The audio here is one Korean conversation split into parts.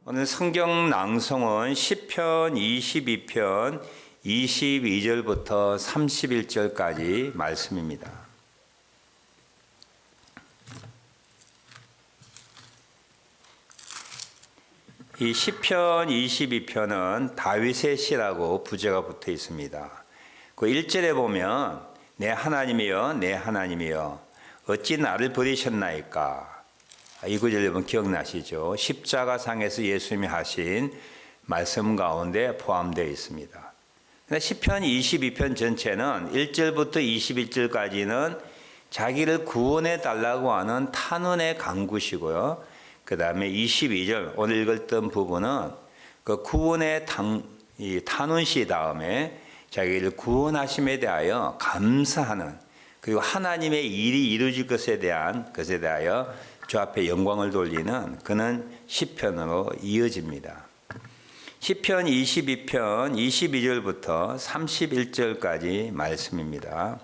오늘 성경 낭송은 시편 22편 22절부터 31절까지 말씀입니다. 이 시편 22편은 다윗의 시라고 부제가 붙어 있습니다. 그 1절에 보면 내 하나님이여 내 하나님이여 어찌 나를 버리셨나이까. 이 구절 여러분 기억나시죠? 십자가상에서 예수님이 하신 말씀 가운데 포함되어 있습니다. 시편 22편 전체는 1절부터 21절까지는 자기를 구원해 달라고 하는 탄원의 간구시고요. 그 다음에 22절 오늘 읽었던 부분은 그 구원의 탄원시 다음에 자기를 구원하심에 대하여 감사하는, 그리고 하나님의 일이 이루어질 것에 대하여 주 앞에 영광을 돌리는 그는 시편으로 이어집니다. 시편 22편 22절부터 31절까지 말씀입니다.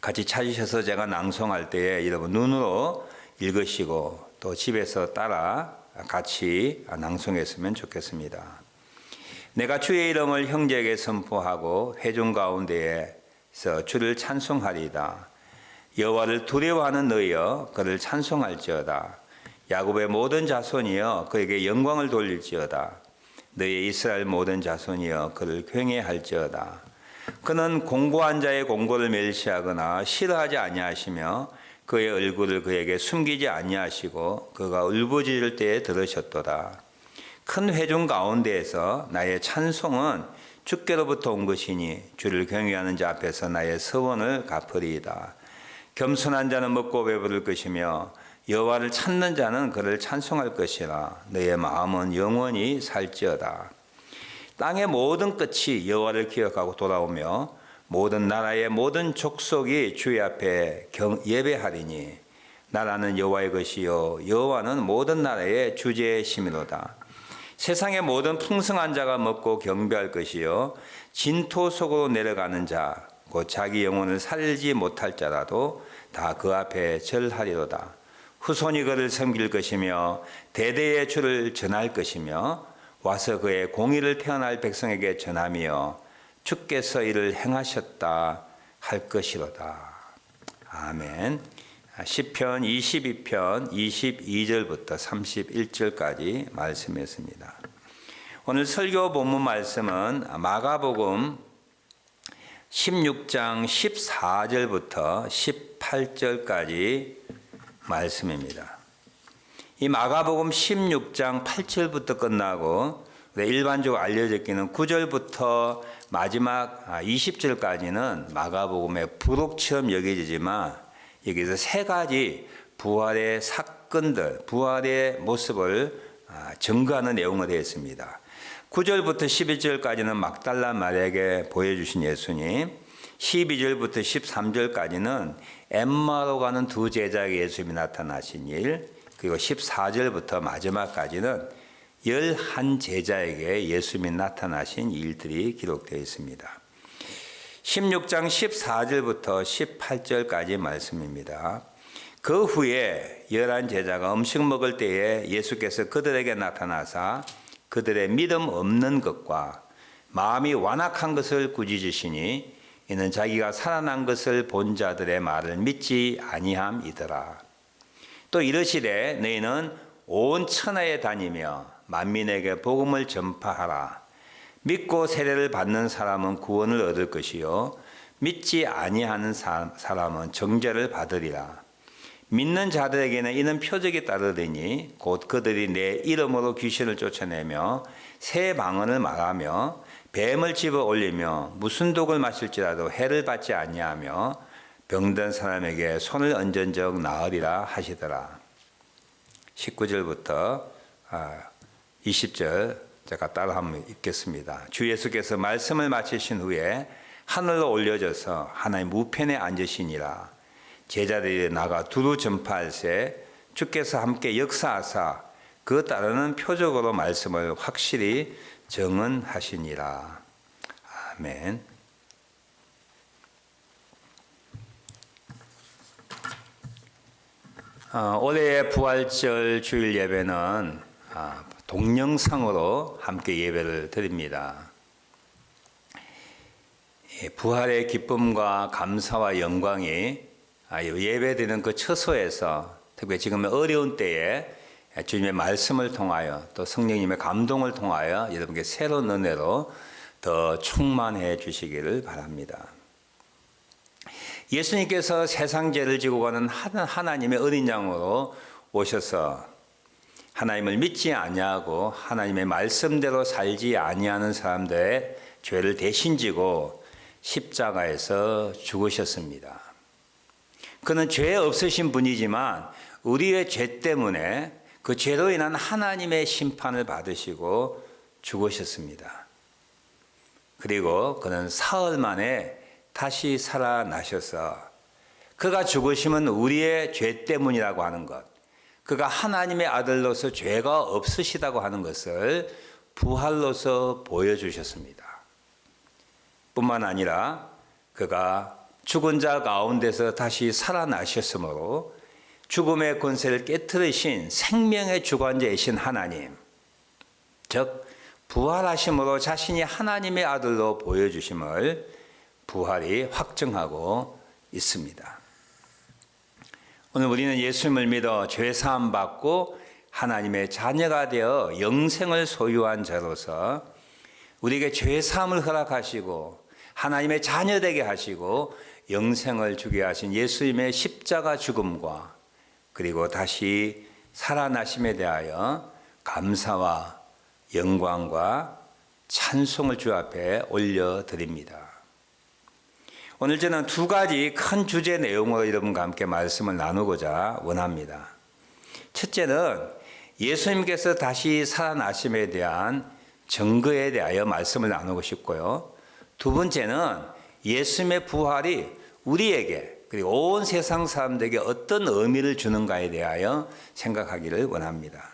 같이 찾으셔서 제가 낭송할 때에 여러분 눈으로 읽으시고 또 집에서 따라 같이 낭송했으면 좋겠습니다. 내가 주의 이름을 형제에게 선포하고 회중 가운데에서 주를 찬송하리이다. 여호와를 두려워하는 너희여 그를 찬송할지어다. 야곱의 모든 자손이여 그에게 영광을 돌릴지어다. 너희 이스라엘 모든 자손이여 그를 경외할지어다. 그는 공고한 자의 공고를 멸시하거나 싫어하지 아니하시며 그의 얼굴을 그에게 숨기지 아니하시고 그가 울부짖을 때에 들으셨도다. 큰 회중 가운데에서 나의 찬송은 주께로부터 온 것이니 주를 경외하는 자 앞에서 나의 서원을 갚으리이다. 겸손한 자는 먹고 배부를 것이며 여호와를 찾는 자는 그를 찬송할 것이라. 너의 마음은 영원히 살지어다. 땅의 모든 끝이 여호와를 기억하고 돌아오며 모든 나라의 모든 족속이 주의 앞에 예배하리니 나라는 여호와의 것이요 여호와는 모든 나라의 주제심이로다. 세상의 모든 풍성한 자가 먹고 경배할 것이요 진토 속으로 내려가는 자 곧 자기 영혼을 살지 못할 자라도 다 그 앞에 절하리로다. 후손이 그를 섬길 것이며 대대의 주를 전할 것이며 와서 그의 공의를 태어날 백성에게 전하며 주께서 이를 행하셨다 할 것이로다. 아멘. 시편 22편 22절부터 31절까지 말씀했습니다. 오늘 설교 본문 말씀은 마가복음 16장 14절부터 18절까지 말씀입니다. 이 마가복음 16장 8절부터 끝나고 일반적으로 알려졌기는 9절부터 마지막 20절까지는 마가복음의 부록처럼 여겨지지만 여기서 세 가지 부활의 사건들, 부활의 모습을 증거하는 내용으로 되어 있습니다. 9절부터 11절까지는 막달라 마리아에게 보여주신 예수님, 12절부터 13절까지는 엠마로 가는 두 제자에게 예수님이 나타나신 일, 그리고 14절부터 마지막까지는 11제자에게 예수님이 나타나신 일들이 기록되어 있습니다. 16장 14절부터 18절까지 말씀입니다. 그 후에 11제자가 음식 먹을 때에 예수께서 그들에게 나타나사 그들의 믿음 없는 것과 마음이 완악한 것을 꾸짖으시니 이는 자기가 살아난 것을 본 자들의 말을 믿지 아니함이더라. 또 이르시되 너희는 온 천하에 다니며 만민에게 복음을 전파하라. 믿고 세례를 받는 사람은 구원을 얻을 것이요 믿지 아니하는 사람은 정죄를 받으리라. 믿는 자들에게는 이는 표적이 따르리니 곧 그들이 내 이름으로 귀신을 쫓아내며 새 방언을 말하며 뱀을 집어 올리며 무슨 독을 마실지라도 해를 받지 아니하며 병든 사람에게 손을 얹은 적 나으리라 하시더라. 19절부터 20절 제가 따라 한번 읽겠습니다. 주 예수께서 말씀을 마치신 후에 하늘로 올려져서 하나님 우편에 앉으시니라. 제자들이 나가 두루 전파할세 주께서 함께 역사하사 그 따르는 표적으로 말씀을 확실히 증언하시니라. 아멘. 올해의 부활절 주일 예배는 동영상으로 함께 예배를 드립니다. 부활의 기쁨과 감사와 영광이 예배드리는 그 처소에서 특히 지금 어려운 때에 주님의 말씀을 통하여 또 성령님의 감동을 통하여 여러분께 새로운 은혜로 더 충만해 주시기를 바랍니다. 예수님께서 세상 죄를 지고 가는 하나님의 어린 양으로 오셔서 하나님을 믿지 아니하고 하나님의 말씀대로 살지 아니하는 사람들의 죄를 대신 지고 십자가에서 죽으셨습니다. 그는 죄 없으신 분이지만 우리의 죄 때문에 그 죄로 인한 하나님의 심판을 받으시고 죽으셨습니다. 그리고 그는 사흘 만에 다시 살아나셔서 그가 죽으심은 우리의 죄 때문이라고 하는 것, 그가 하나님의 아들로서 죄가 없으시다고 하는 것을 부활로서 보여주셨습니다. 뿐만 아니라 그가 죽은 자 가운데서 다시 살아나셨으므로 죽음의 권세를 깨뜨리신 생명의 주관자이신 하나님, 즉 부활하심으로 자신이 하나님의 아들로 보여주심을 부활이 확증하고 있습니다. 오늘 우리는 예수님을 믿어 죄사함 받고 하나님의 자녀가 되어 영생을 소유한 자로서 우리에게 죄사함을 허락하시고 하나님의 자녀 되게 하시고 영생을 주게 하신 예수님의 십자가 죽음과 그리고 다시 살아나심에 대하여 감사와 영광과 찬송을 주 앞에 올려드립니다. 오늘 저는 두 가지 큰 주제 내용으로 여러분과 함께 말씀을 나누고자 원합니다. 첫째는 예수님께서 다시 살아나심에 대한 증거에 대하여 말씀을 나누고 싶고요. 두 번째는 예수님의 부활이 우리에게 그리고 온 세상 사람들에게 어떤 의미를 주는가에 대하여 생각하기를 원합니다.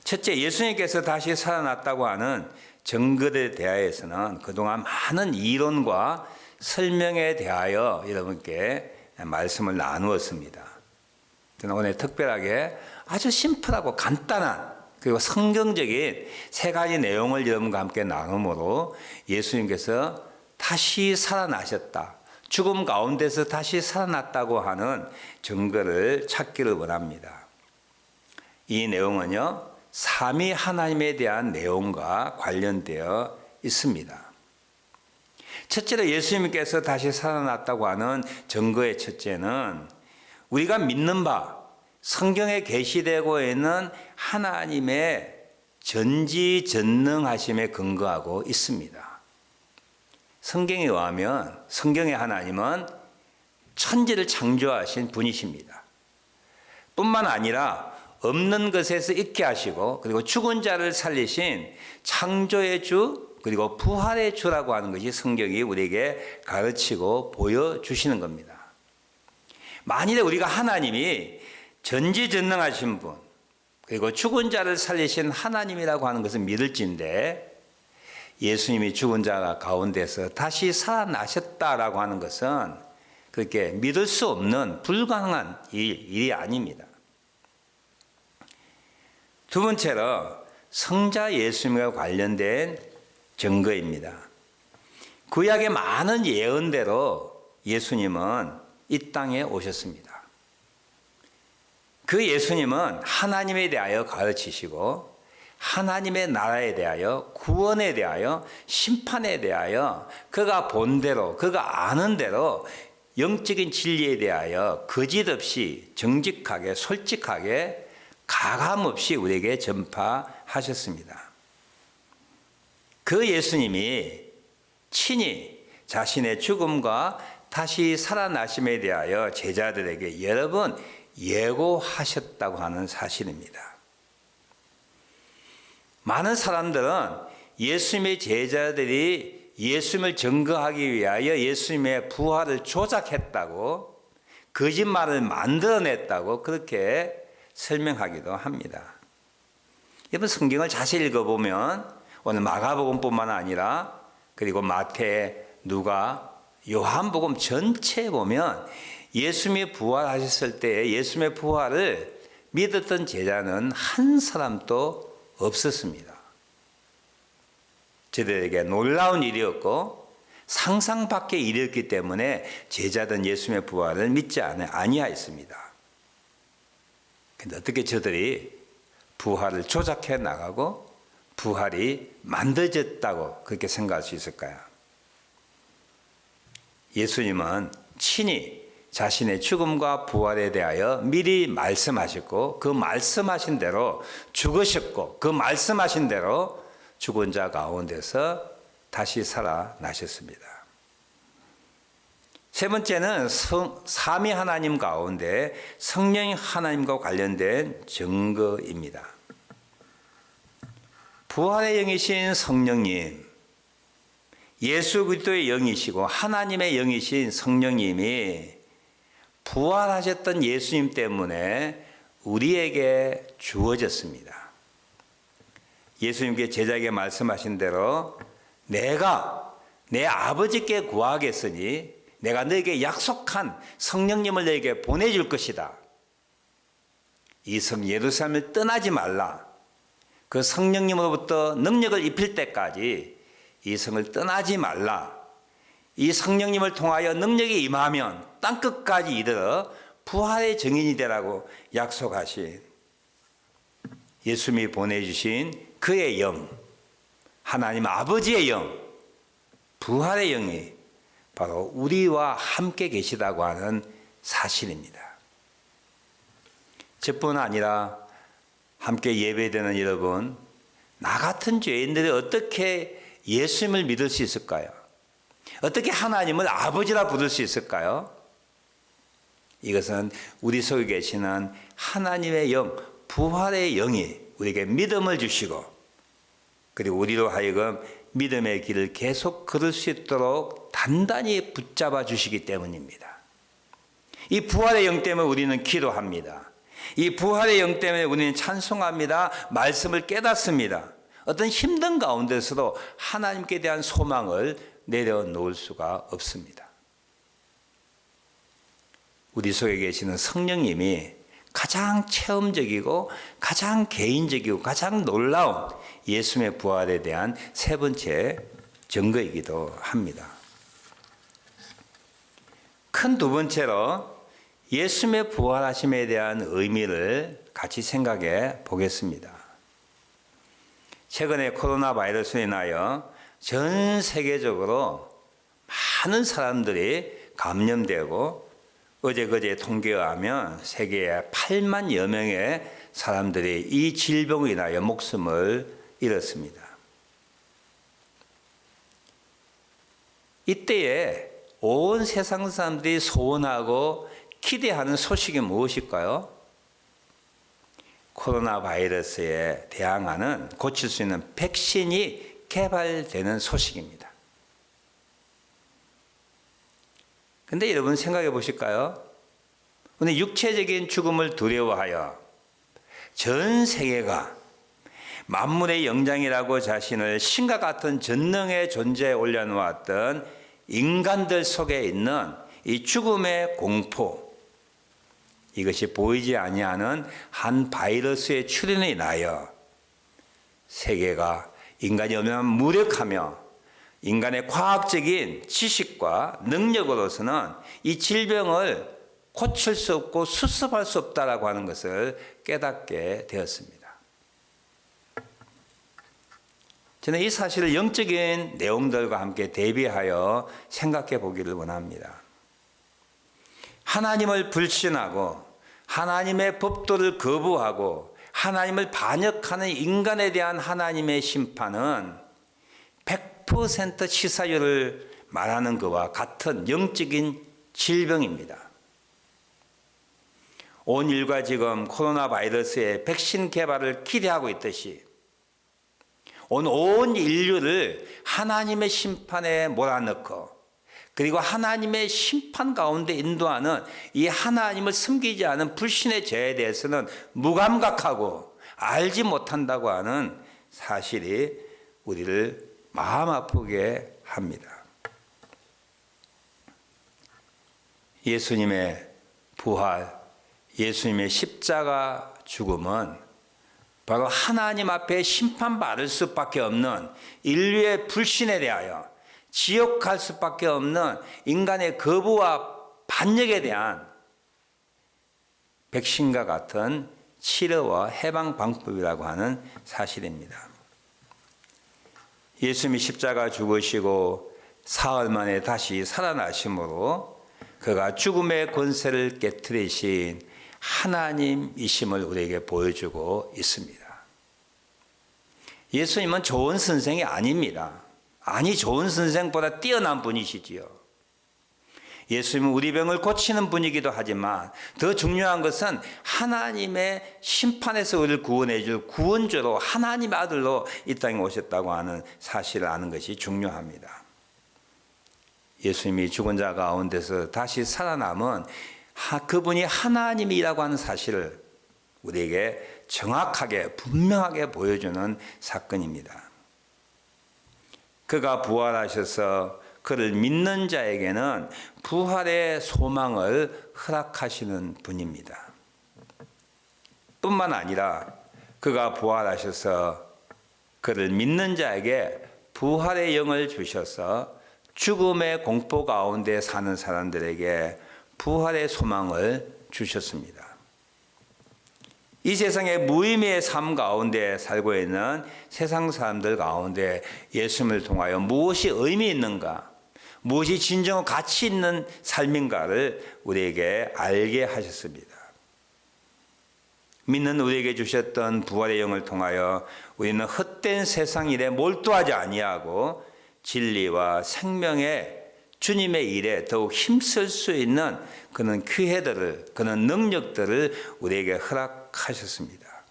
첫째, 예수님께서 다시 살아났다고 하는 증거에 대하여서는 그동안 많은 이론과 설명에 대하여 여러분께 말씀을 나누었습니다. 저는 오늘 특별하게 아주 심플하고 간단한 그리고 성경적인 세 가지 내용을 여러분과 함께 나눔으로 예수님께서 다시 살아나셨다, 죽음 가운데서 다시 살아났다고 하는 증거를 찾기를 원합니다. 이 내용은요, 삼위 하나님에 대한 내용과 관련되어 있습니다. 첫째로 예수님께서 다시 살아났다고 하는 증거의 첫째는 우리가 믿는 바 성경에 계시되고 있는 하나님의 전지전능하심에 근거하고 있습니다. 성경에 의하면 성경의 하나님은 천지를 창조하신 분이십니다. 뿐만 아니라 없는 것에서 있게 하시고 그리고 죽은 자를 살리신 창조의 주 그리고 부활의 주라고 하는 것이 성경이 우리에게 가르치고 보여주시는 겁니다. 만일에 우리가 하나님이 전지전능하신 분 그리고 죽은 자를 살리신 하나님이라고 하는 것을 믿을진데 예수님이 죽은 자 가운데서 다시 살아나셨다라고 하는 것은 그렇게 믿을 수 없는 불가능한 일이 아닙니다. 두 번째로 성자 예수님과 관련된 증거입니다. 구약의 많은 예언대로 예수님은 이 땅에 오셨습니다. 그 예수님은 하나님에 대하여 가르치시고 하나님의 나라에 대하여 구원에 대하여 심판에 대하여 그가 본 대로 그가 아는 대로 영적인 진리에 대하여 거짓 없이 정직하게 솔직하게 가감 없이 우리에게 전파하셨습니다. 그 예수님이 친히 자신의 죽음과 다시 살아나심에 대하여 제자들에게 여러 번 예고하셨다고 하는 사실입니다. 많은 사람들은 예수님의 제자들이 예수님을 증거하기 위하여 예수님의 부활을 조작했다고 거짓말을 만들어냈다고 그렇게 설명하기도 합니다. 여러분 성경을 자세히 읽어보면 오늘 마가복음뿐만 아니라 그리고 마태, 누가, 요한복음 전체에 보면 예수님이 부활하셨을 때 예수님의 부활을 믿었던 제자는 한 사람도 없었습니다. 저들에게 놀라운 일이었고 상상 밖의 일이었기 때문에 제자들은 예수님의 부활을 믿지 아니하였습니다. 그런데 어떻게 저들이 부활을 조작해 나가고 부활이 만들어졌다고 그렇게 생각할 수 있을까요? 예수님은 친히 자신의 죽음과 부활에 대하여 미리 말씀하셨고 그 말씀하신 대로 죽으셨고 그 말씀하신 대로 죽은 자 가운데서 다시 살아나셨습니다. 세 번째는 삼위 하나님 가운데 성령 하나님과 관련된 증거입니다. 부활의 영이신 성령님, 예수 그리스도의 영이시고 하나님의 영이신 성령님이 부활하셨던 예수님 때문에 우리에게 주어졌습니다. 예수님께 제자에게 말씀하신 대로 내가 내 아버지께 구하겠으니 내가 너에게 약속한 성령님을 너에게 보내줄 것이다. 이 성 예루살렘을 떠나지 말라. 그 성령님으로부터 능력을 입힐 때까지 이 성을 떠나지 말라. 이 성령님을 통하여 능력이 임하면 땅끝까지 이르러 부활의 증인이 되라고 약속하신 예수님이 보내주신 그의 영, 하나님 아버지의 영, 부활의 영이 바로 우리와 함께 계시다고 하는 사실입니다. 저뿐 아니라 함께 예배드리는 여러분, 나 같은 죄인들이 어떻게 예수님을 믿을 수 있을까요? 어떻게 하나님을 아버지라 부를 수 있을까요? 이것은 우리 속에 계시는 하나님의 영, 부활의 영이 우리에게 믿음을 주시고 그리고 우리로 하여금 믿음의 길을 계속 걸을 수 있도록 단단히 붙잡아 주시기 때문입니다. 이 부활의 영 때문에 우리는 기도합니다. 이 부활의 영 때문에 우리는 찬송합니다. 말씀을 깨닫습니다. 어떤 힘든 가운데서도 하나님께 대한 소망을 내려놓을 수가 없습니다. 우리 속에 계시는 성령님이 가장 체험적이고 가장 개인적이고 가장 놀라운 예수님의 부활에 대한 세 번째 증거이기도 합니다. 큰 두 번째로 예수님의 부활하심에 대한 의미를 같이 생각해 보겠습니다. 최근에 코로나 바이러스로 인하여 전 세계적으로 많은 사람들이 감염되고 어제 그제 통계에 의하면 세계에 8만여 명의 사람들이 이 질병으로 인하여 목숨을 잃었습니다. 이때에 온 세상 사람들이 소원하고 기대하는 소식이 무엇일까요? 코로나 바이러스에 대항하는 고칠 수 있는 백신이 개발되는 소식입니다. 근데 여러분 생각해 보실까요? 오늘 육체적인 죽음을 두려워하여 전 세계가 만물의 영장이라고 자신을 신과 같은 전능의 존재에 올려놓았던 인간들 속에 있는 이 죽음의 공포, 이것이 보이지 아니하는 한 바이러스의 출현에 인하여 세계가 인간이 얼마나 무력하며 인간의 과학적인 지식과 능력으로서는 이 질병을 고칠 수 없고 수습할 수 없다라고 하는 것을 깨닫게 되었습니다. 저는 이 사실을 영적인 내용들과 함께 대비하여 생각해 보기를 원합니다. 하나님을 불신하고 하나님의 법도를 거부하고 하나님을 반역하는 인간에 대한 하나님의 심판은 100% 치사율을 말하는 것과 같은 영적인 질병입니다. 온 인류가 지금 코로나 바이러스의 백신 개발을 기대하고 있듯이 온 인류를 하나님의 심판에 몰아넣고 그리고 하나님의 심판 가운데 인도하는 이 하나님을 섬기지 않은 불신의 죄에 대해서는 무감각하고 알지 못한다고 하는 사실이 우리를 마음 아프게 합니다. 예수님의 부활, 예수님의 십자가 죽음은 바로 하나님 앞에 심판받을 수밖에 없는 인류의 불신에 대하여 지옥 갈 수밖에 없는 인간의 거부와 반역에 대한 백신과 같은 치료와 해방 방법이라고 하는 사실입니다. 예수님이 십자가 죽으시고 사흘 만에 다시 살아나심으로 그가 죽음의 권세를 깨뜨리신 하나님이심을 우리에게 보여주고 있습니다. 예수님은 좋은 선생이 아닙니다. 아니, 좋은 선생보다 뛰어난 분이시지요. 예수님은 우리 병을 고치는 분이기도 하지만 더 중요한 것은 하나님의 심판에서 우리를 구원해 줄 구원주로 하나님의 아들로 이 땅에 오셨다고 하는 사실을 아는 것이 중요합니다. 예수님이 죽은 자 가운데서 다시 살아남은 그분이 하나님이라고 하는 사실을 우리에게 정확하게 분명하게 보여주는 사건입니다. 그가 부활하셔서 그를 믿는 자에게는 부활의 소망을 허락하시는 분입니다. 뿐만 아니라 그가 부활하셔서 그를 믿는 자에게 부활의 영을 주셔서 죽음의 공포 가운데 사는 사람들에게 부활의 소망을 주셨습니다. 이 세상의 무의미의 삶 가운데 살고 있는 세상 사람들 가운데 예수님을 통하여 무엇이 의미 있는가, 무엇이 진정한 가치 있는 삶인가를 우리에게 알게 하셨습니다. 믿는 우리에게 주셨던 부활의 영을 통하여 우리는 헛된 세상 일에 몰두하지 아니하고 진리와 생명의 주님의 일에 더욱 힘쓸 수 있는 그런 기회들을, 그런 능력들을 우리에게 허락하셨습니다.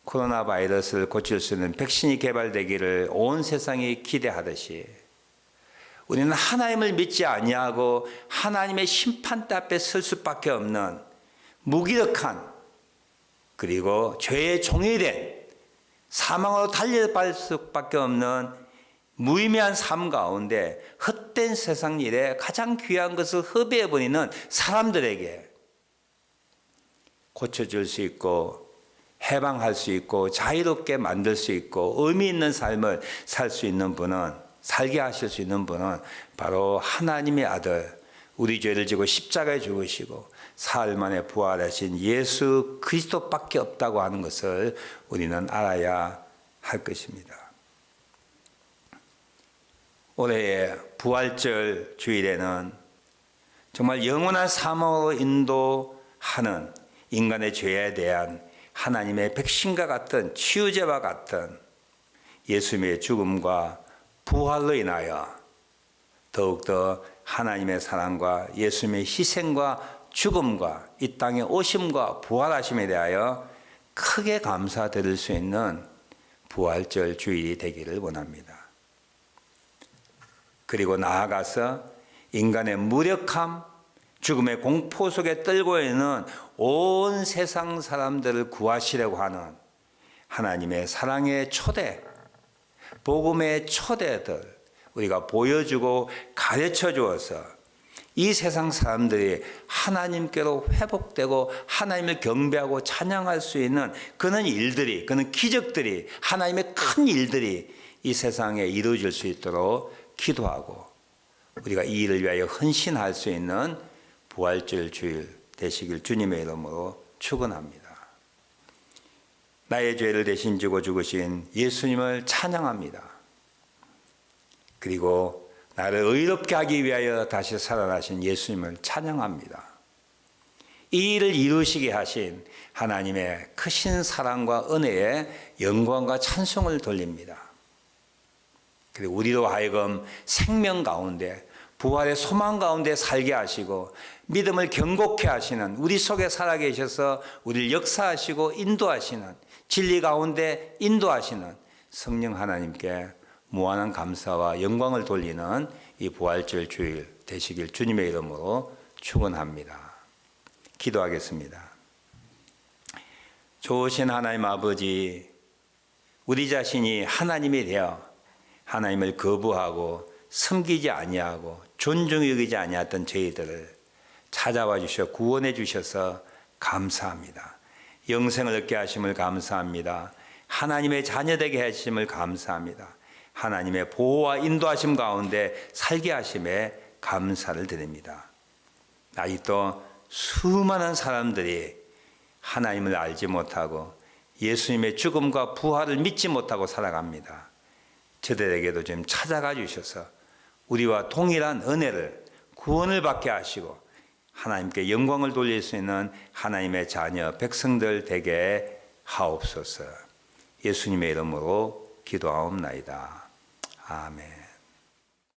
코로나 바이러스를 고칠 수 있는 백신이 개발되기를 온 세상이 기대하듯이 우리는 하나님을 믿지 아니하고 하나님의 심판대 앞에 설 수밖에 없는 무기력한, 그리고 죄의 종이 된 사망으로 달려갈 수밖에 없는 무의미한 삶 가운데 헛된 세상 일에 가장 귀한 것을 허비해버리는 사람들에게 고쳐줄 수 있고 해방할 수 있고 자유롭게 만들 수 있고 의미 있는 삶을 살 수 있는 분은, 살게 하실 수 있는 분은 바로 하나님의 아들, 우리 죄를 지고 십자가에 죽으시고 사흘 만에 부활하신 예수 그리스도밖에 없다고 하는 것을 우리는 알아야 할 것입니다. 올해의 부활절 주일에는 정말 영원한 사망으로 인도하는 인간의 죄에 대한 하나님의 백신과 같은 치유제와 같은 예수님의 죽음과 부활로 인하여 더욱더 하나님의 사랑과 예수님의 희생과 죽음과 이 땅에 오심과 부활하심에 대하여 크게 감사드릴 수 있는 부활절 주일이 되기를 원합니다. 그리고 나아가서 인간의 무력함, 죽음의 공포 속에 떨고 있는 온 세상 사람들을 구하시려고 하는 하나님의 사랑의 초대, 복음의 초대들 우리가 보여주고 가르쳐 주어서 이 세상 사람들이 하나님께로 회복되고 하나님을 경배하고 찬양할 수 있는 그런 일들이, 그런 기적들이, 하나님의 큰 일들이 이 세상에 이루어질 수 있도록 기도하고 우리가 이 일을 위하여 헌신할 수 있는 부활절 주일 되시길 주님의 이름으로 축원합니다. 나의 죄를 대신 지고 죽으신 예수님을 찬양합니다. 그리고 나를 의롭게 하기 위하여 다시 살아나신 예수님을 찬양합니다. 이 일을 이루시게 하신 하나님의 크신 사랑과 은혜에 영광과 찬송을 돌립니다. 그리고 우리로 하여금 생명 가운데 부활의 소망 가운데 살게 하시고 믿음을 견고케 하시는, 우리 속에 살아계셔서 우리를 역사하시고 인도하시는, 진리 가운데 인도하시는 성령 하나님께 무한한 감사와 영광을 돌리는 이 부활절 주일 되시길 주님의 이름으로 축원합니다. 기도하겠습니다. 좋으신 하나님 아버지, 우리 자신이 하나님이 되어 하나님을 거부하고 섬기지 아니하고 존중히 여기지 아니했던 저희들을 찾아와 주셔 구원해 주셔서 감사합니다. 영생을 얻게 하심을 감사합니다. 하나님의 자녀 되게 하심을 감사합니다. 하나님의 보호와 인도하심 가운데 살게 하심에 감사를 드립니다. 아직도 수많은 사람들이 하나님을 알지 못하고 예수님의 죽음과 부활을 믿지 못하고 살아갑니다. 저들에게도 좀 찾아가 주셔서 우리와 동일한 은혜를, 구원을 받게 하시고 하나님께 영광을 돌릴 수 있는 하나님의 자녀 백성들 되게 하옵소서. 예수님의 이름으로 기도하옵나이다. 아멘.